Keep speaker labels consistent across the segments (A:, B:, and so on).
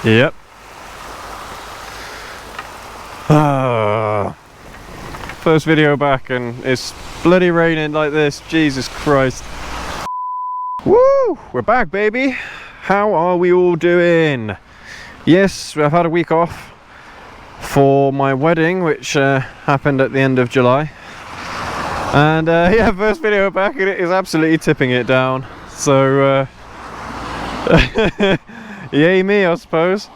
A: Yep. First video back and it's bloody raining like this. Jesus Christ. Woo! We're back, baby. How are we all doing? Yes, I've had a week off for my wedding, which happened at the end of July. And yeah, first video back and it is absolutely tipping it down. So yay me, I suppose.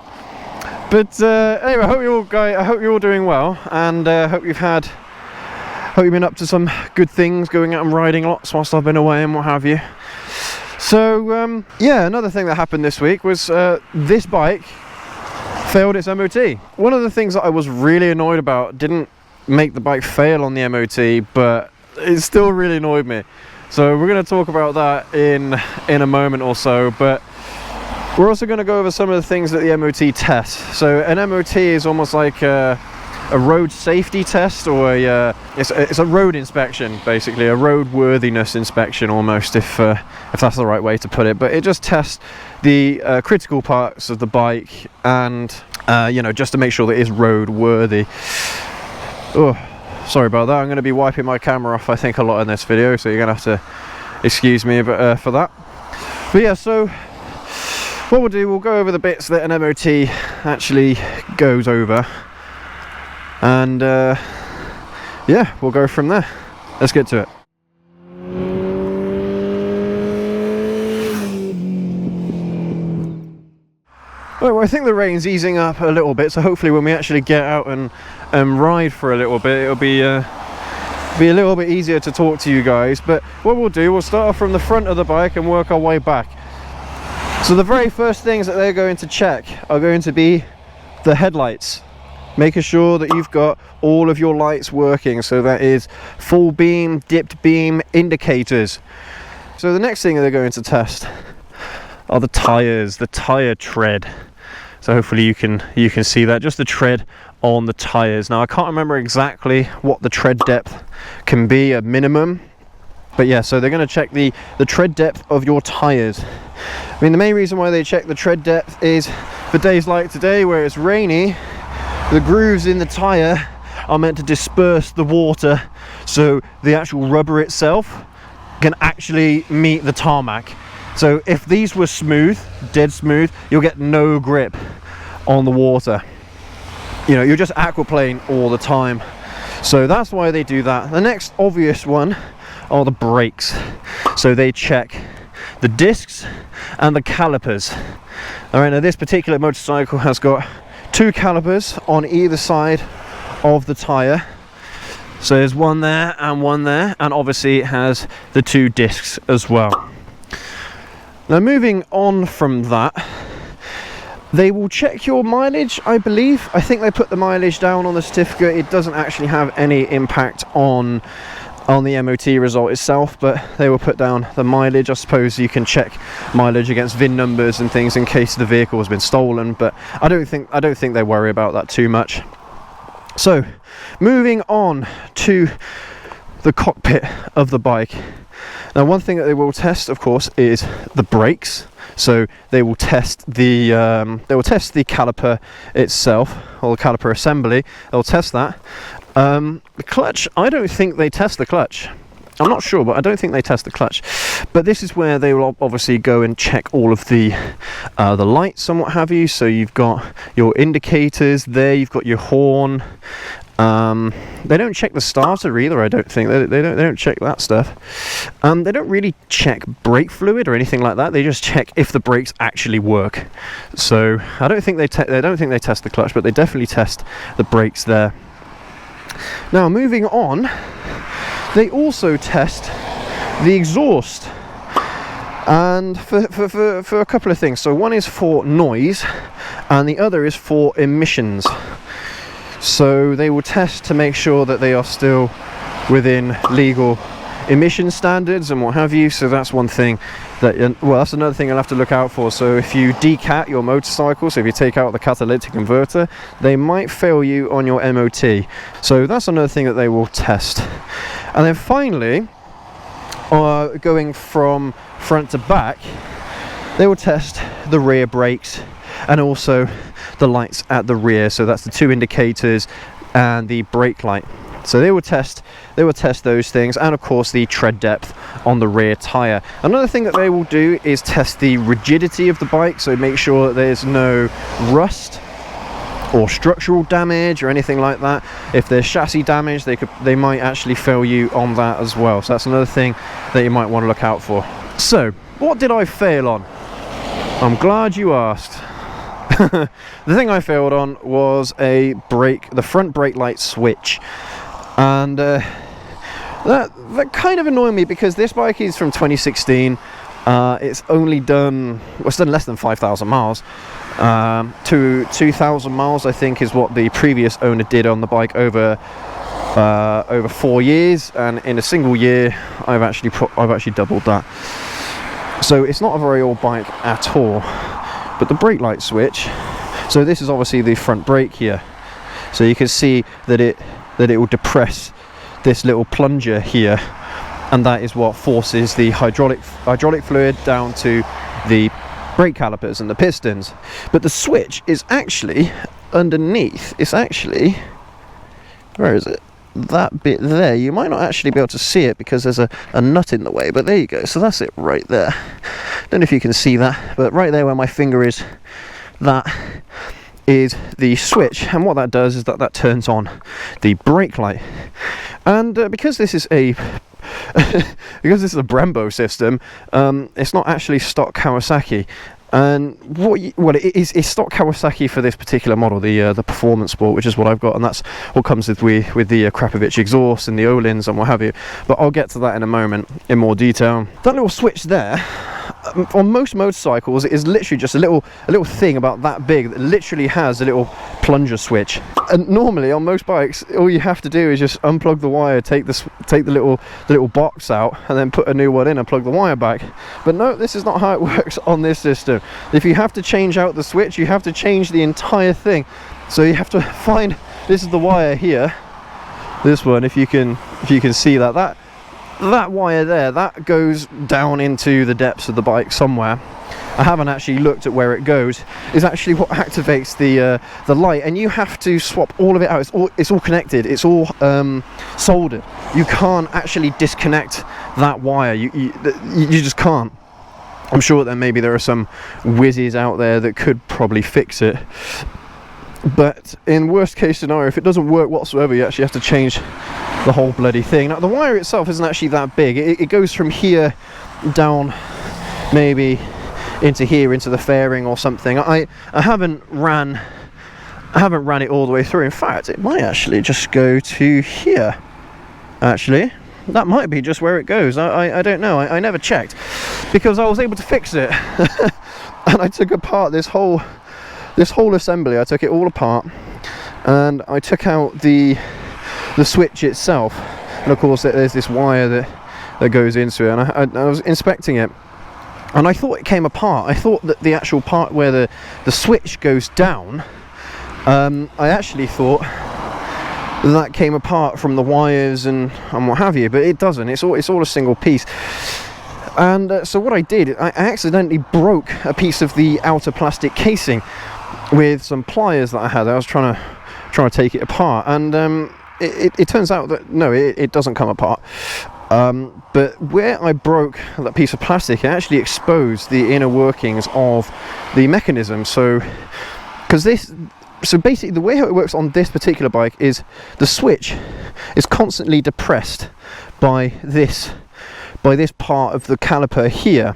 A: But anyway, I hope you're all doing well, and hope you've been up to some good things, going out and riding lots whilst I've been away and what have you. So yeah, another thing that happened this week was this bike failed its MOT. One of the things that I was really annoyed about didn't make the bike fail on the MOT, but it still really annoyed me. So we're going to talk about that in a moment or so, but we're also going to go over some of the things that the MOT tests. So an MOT is almost like a road safety test, or it's a road inspection, basically a roadworthiness inspection almost, if that's the right way to put it. But it just tests the critical parts of the bike, and you know, just to make sure that it's roadworthy. Oh, sorry about that. I'm going to be wiping my camera off, I think, a lot in this video, so you're going to have to excuse me a bit for that. But yeah, so what we'll do, we'll go over the bits that an MOT actually goes over, and yeah, we'll go from there. Let's get to it. Well, I think the rain's easing up a little bit, so hopefully when we actually get out and ride for a little bit, it'll be a little bit easier to talk to you guys. But what we'll do, we'll start off from the front of the bike and work our way back. So the very first things that they're going to check are going to be the headlights, making sure that you've got all of your lights working. So that is full beam, dipped beam, indicators. So the next thing they're going to test are the tires, the tire tread. So hopefully you can see that, just the tread on the tires. Now I can't remember exactly what the tread depth can be, a minimum, but yeah, so they're going to check the tread depth of your tires. I mean, the main reason why they check the tread depth is for days like today where it's rainy, the grooves in the tire are meant to disperse the water, so the actual rubber itself can actually meet the tarmac. So if these were smooth, dead smooth, you'll get no grip on the water. You know, you're just aquaplane all the time. So that's why they do that. The next obvious one are the brakes. So they check the discs and the calipers. All right, now this particular motorcycle has got 2 calipers on either side of the tire. So there's one there, and obviously it has the 2 discs as well. Now moving on from that, they will check your mileage, I believe. I think they put the mileage down on the certificate. It doesn't actually have any impact on the MOT result itself, but they will put down the mileage. I suppose you can check mileage against VIN numbers and things in case the vehicle has been stolen, but I don't think they worry about that too much. So moving on to the cockpit of the bike. Now one thing that they will test, of course, is the brakes. So they will test the caliper itself, or the caliper assembly. They'll test that. The clutch, I don't think they test the clutch. I'm not sure, but I don't think they test the clutch. But this is where they will obviously go and check all of the lights and what have you. So you've got your indicators there, you've got your horn. They don't check the starter either, I don't think. They don't check that stuff. They don't really check brake fluid or anything like that. They just check if the brakes actually work. So I don't think they test the clutch, but they definitely test the brakes there. Now moving on, they also test the exhaust, and for a couple of things. So one is for noise, and the other is for emissions. So they will test to make sure that they are still within legal emission standards and what have you. So that's one thing that, well, that's another thing you'll have to look out for. So if you decat your motorcycle, so if you take out the catalytic converter, they might fail you on your MOT. So that's another thing that they will test. And then finally, going from front to back, they will test the rear brakes and also the lights at the rear. So that's the 2 indicators and the brake light. So they will test those things, and of course the tread depth on the rear tire. Another thing that they will do is test the rigidity of the bike, so make sure that there's no rust or structural damage or anything like that. If there's chassis damage, they might actually fail you on that as well. So that's another thing that you might want to look out for. So what did I fail on? I'm glad you asked. The thing I failed on was the front brake light switch, and that kind of annoyed me, because this bike is from 2016. It's done less than 5,000 miles. To 2,000 miles, I think, is what the previous owner did on the bike over 4 years, and in a single year, I've actually doubled that. So it's not a very old bike at all. But the brake light switch, so this is obviously the front brake here, so you can see that it will depress this little plunger here, and that is what forces the hydraulic fluid down to the brake calipers and the pistons. But the switch is actually underneath. It's actually, where is it? That bit there. You might not actually be able to see it because there's a nut in the way, but there you go. So that's it right there. Don't know if you can see that, but right there where my finger is, that is the switch, and what that does is that turns on the brake light. And because this is a Brembo system, it's not actually stock Kawasaki. And it's stock Kawasaki for this particular model, the Performance Sport, which is what I've got, and that's what comes with the Krapovich exhaust and the Olins and what have you. But I'll get to that in a moment in more detail. That little switch there, on most motorcycles, it is literally just a little thing about that big that literally has a little plunger switch. And normally on most bikes, all you have to do is just unplug the wire, take the little box out, and then put a new one in and plug the wire back. But no, this is not how it works on this system. If you have to change out the switch, you have to change the entire thing. So you have to find, this is the wire here, this one, if you can see that wire there, that goes down into the depths of the bike somewhere. I haven't actually looked at where it goes. Is actually what activates the light, and you have to swap all of it out. It's all connected. It's all soldered. You can't actually disconnect that wire. You just can't. I'm sure that maybe there are some whizzes out there that could probably fix it. But in worst case scenario, if it doesn't work whatsoever, you actually have to change the whole bloody thing. Now the wire itself isn't actually that big. It goes from here down maybe into here, into the fairing or something. I haven't ran it all the way through. In fact, it might actually just go to here. Actually, that might be just where it goes. I don't know. I never checked, because I was able to fix it. And I took apart this whole assembly. I took it all apart, and I took out the switch itself, and of course there's this wire that goes into it, and I was inspecting it, and I thought it came apart. I thought that the actual part where the switch goes down, I actually thought that came apart from the wires and what have you, but it doesn't. It's all a single piece. And so what I did, I accidentally broke a piece of the outer plastic casing with some pliers that I had. I was trying to take it apart, and it turns out that no, it doesn't come apart. But where I broke that piece of plastic, it actually exposed the inner workings of the mechanism. So basically the way how it works on this particular bike is the switch is constantly depressed by this part of the caliper here,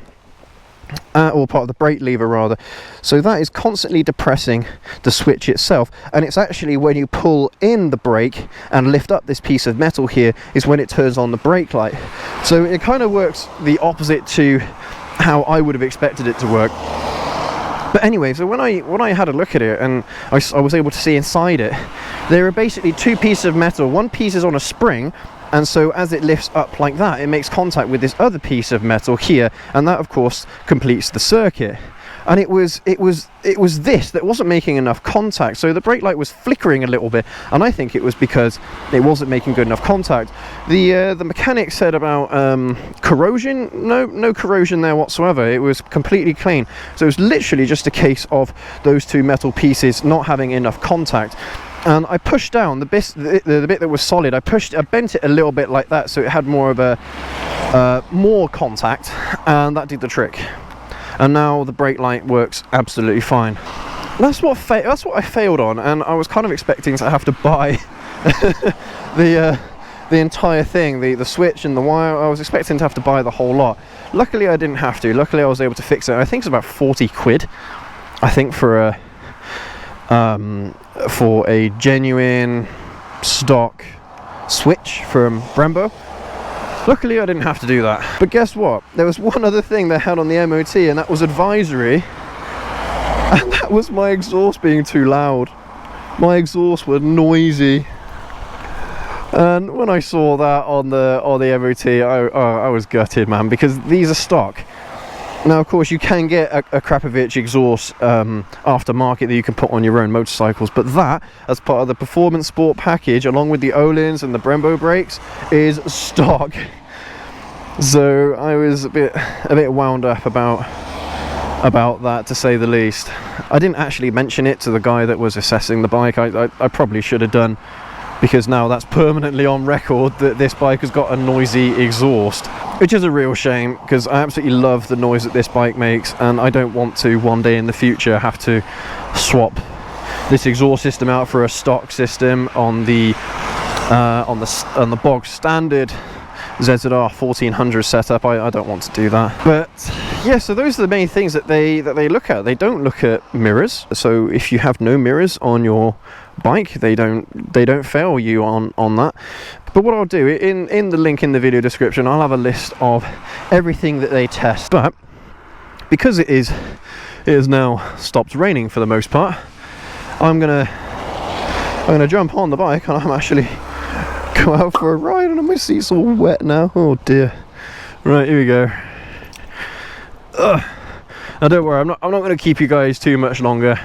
A: or part of the brake lever rather. So that is constantly depressing the switch itself, and it's actually when you pull in the brake and lift up this piece of metal here is when it turns on the brake light. So it kind of works the opposite to how I would have expected it to work. But anyway, so when I had a look at it and I was able to see inside it, there are basically two pieces of metal. One piece is on a spring, and so as it lifts up like that, it makes contact with this other piece of metal here, and that of course completes the circuit. and it was this that wasn't making enough contact. So the brake light was flickering a little bit, and I think it was because it wasn't making good enough contact. The mechanic said about corrosion. No corrosion there whatsoever. It was completely clean. So it was literally just a case of those two metal pieces not having enough contact. And I pushed down the bit that was solid. I bent it a little bit like that, so it had more of a more contact, and that did the trick. And now the brake light works absolutely fine. That's what I failed on, and I was kind of expecting to have to buy the entire thing, the switch and the wire. I was expecting to have to buy the whole lot. Luckily, I didn't have to. Luckily, I was able to fix it. I think it's about 40 quid. I think for a genuine stock switch from Brembo. Luckily I didn't have to do that. But guess what? There was one other thing they had on the MOT, and that was advisory, and that was my exhaust being too loud. My exhaust were noisy, and when I saw that on the MOT, I was gutted, man, because these are stock. Now, of course, you can get a Krapovich exhaust aftermarket that you can put on your own motorcycles, but that, as part of the Performance Sport package, along with the Öhlins and the Brembo brakes, is stock. So I was a bit wound up about that, to say the least. I didn't actually mention it to the guy that was assessing the bike. I probably should have done, because now that's permanently on record that this bike has got a noisy exhaust, which is a real shame, because I absolutely love the noise that this bike makes, and I don't want to one day in the future have to swap this exhaust system out for a stock system on the bog standard ZZR1400 setup. I don't want to do that. But yeah, so those are the main things that they look at. They don't look at mirrors. So if you have no mirrors on your bike, they don't fail you on that. But what I'll do, in the link in the video description, I'll have a list of everything that they test. But because it is now stopped raining for the most part, I'm gonna jump on the bike, and I'm actually go out for a ride, and my seat's all wet now. Oh dear. Right, here we go. Now don't worry, I'm not going to keep you guys too much longer.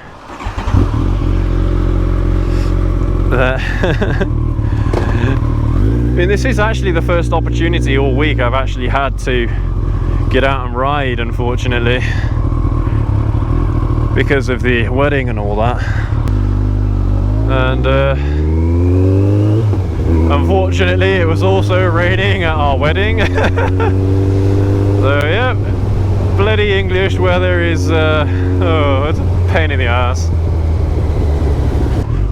A: I mean, this is actually the first opportunity all week I've actually had to get out and ride, unfortunately, because of the wedding and all that. And unfortunately it was also raining at our wedding. So yeah, bloody English weather is oh, it's a pain in the ass.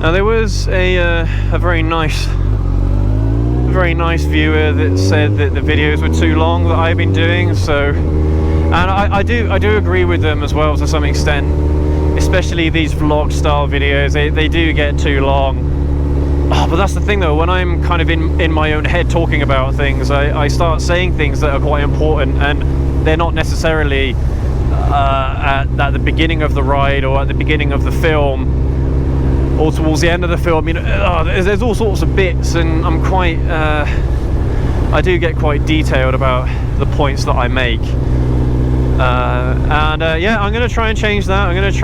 A: Now there was a very nice viewer that said that the videos were too long that I've been doing, so, and I do agree with them as well to some extent, especially these vlog style videos. They do get too long. Oh, but that's the thing though, when I'm kind of in my own head talking about things, I start saying things that are quite important, and they're not necessarily at the beginning of the ride or at the beginning of the film or towards the end of the film. You know, there's all sorts of bits, and I'm quite I do get quite detailed about the points that I make, and yeah, I'm going to try and change that. I'm going to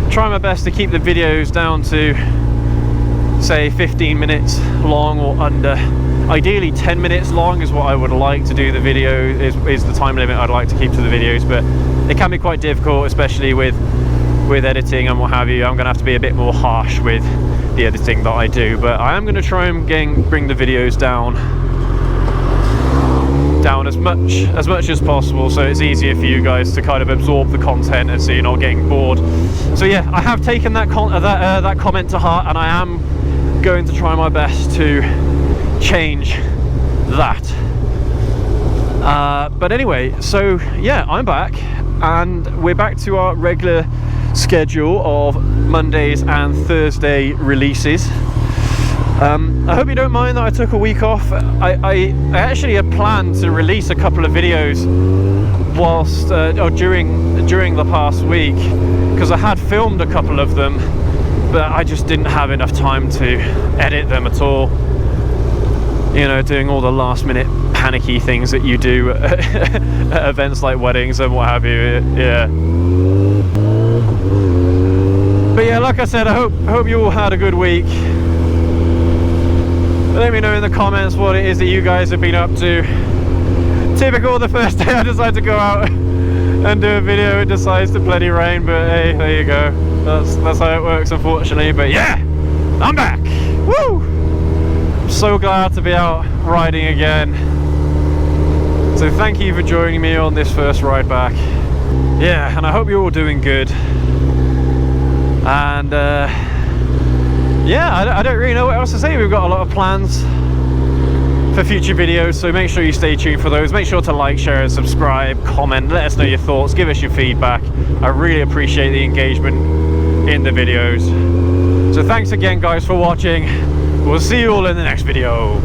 A: try my best to keep the videos down to, say, 15 minutes long or under. Ideally 10 minutes long is what I would like to do. The video is the time limit I'd like to keep to the videos, but it can be quite difficult, especially with editing and what have you. I'm going to have to be a bit more harsh with the editing that I do, but I am going to try and bring the videos down as much as possible, so it's easier for you guys to kind of absorb the content and so you're not getting bored. So yeah, I have taken that comment to heart, and I am going to try my best to change that. But anyway, so yeah, I'm back, and we're back to our regular schedule of Mondays and Thursday releases. I hope you don't mind that I took a week off. I actually had planned to release a couple of videos whilst during the past week, because I had filmed a couple of them, but I just didn't have enough time to edit them at all. You know, doing all the last minute panicky things that you do at events like weddings and what have you. Yeah. yeah, like I said, I hope you all had a good week. Let me know in the comments what it is that you guys have been up to. Typical, the first day I decide to go out and do a video, it decides to bloody rain, but hey, there you go. That's how it works, unfortunately. But yeah, I'm back. Woo! I'm so glad to be out riding again. So thank you for joining me on this first ride back. Yeah, and I hope you're all doing good. And yeah, I don't really know what else to say. We've got a lot of plans for future videos, so make sure you stay tuned for those. Make sure to like, share and subscribe, comment, let us know your thoughts, give us your feedback. I really appreciate the engagement in the videos. So thanks again guys for watching. We'll see you all in the next video.